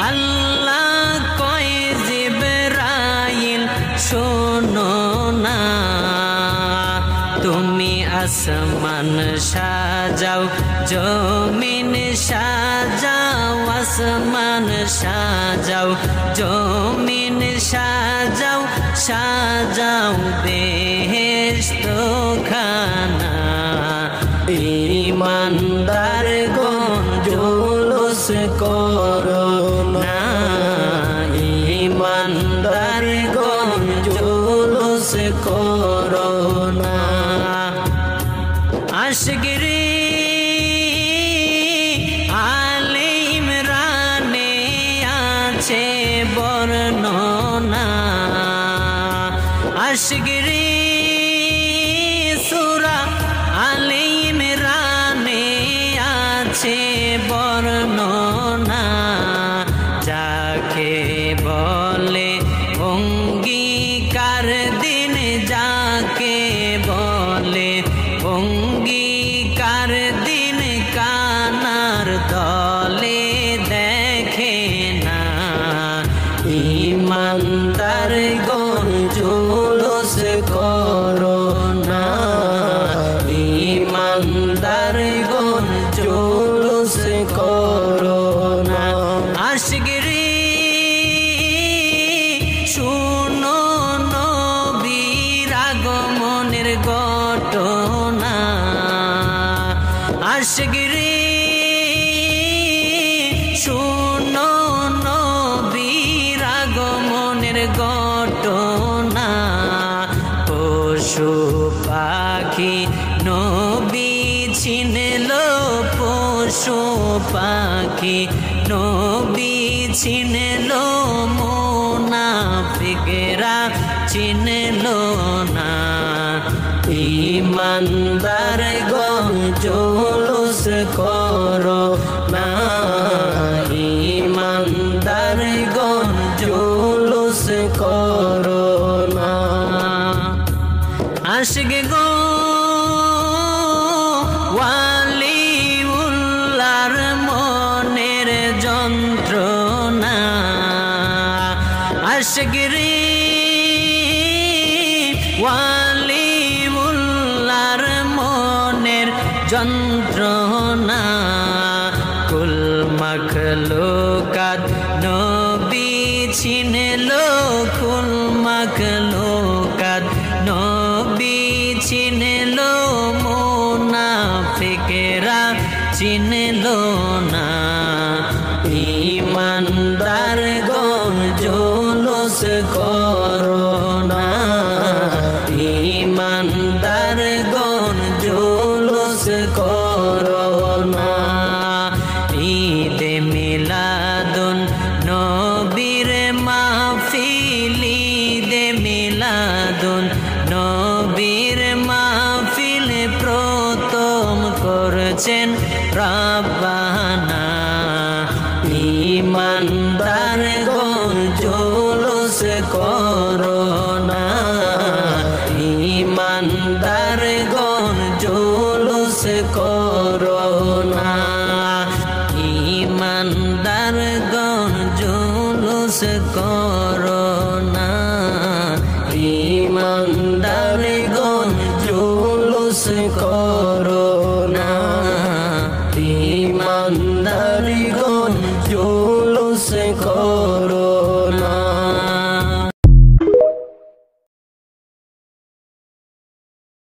আল্লাহ কয় জিবরাইল শোনো না, তুমি আসমান সাজাও জমিন সাজাও, আসমান সাজাও জমিন সাজাও, সাজাও বেহেশত খানা। ঈমানদার গণ জুলুস করো না, ঈমানদার গণ জুলুস করো না। আশিকরে আলে ইমরানে আছে বর্ণনা, আশিকরে সূরা আলে ইমরানে আছে বর্ণনা। যাকে বলে অঙ্গীকার দিন, যাকে বলে অঙ্গীকার দিন, কানার দলে দেখে না। ঈমানদার গণ জুলুস করো না, ঈমানদার গণ জুলুস করো না। আশিকরে শুনো নবীর আগমনের ঘটনা, আশিকরে শুনো নবীর আগমনের ঘটনা। পশু পাখি নবী চিনল, পশু পাখি নবী চিনল, মুনাফিকরা চিনল না। ঈমানদার গণ জুলুস করো না, ঈমানদার গণ জুলুস করো না। আশিক গো ওয়ালিউল্লাহর মনের যন্ত্রণা, আশিক রে ওয়ালিউল্লাহর মনের যন্ত্রণা। কুল মাখলুকাত নবী চিনল, কুল মাখলুকাত নবী চিনল, মুনাফিকরা চিনল না। ঈমানদার গণ জুলুস করো না, ঈমানদার গণ জুলুস করো না। ঈদে মিলাদুন নবীর মাহফিল, ঈদে মিলাদুন নবীর মাহফিল প্রথম করছেন রাব্বানা। ঈমানদার গণ জুলুস করো না, ঈমানদার গণ জুলুস করো না। ঈমানদার গণ জুলুস করো না, ঈমানদার গণ জুলুস করো না, ঈমানদার গণ জুলুস করো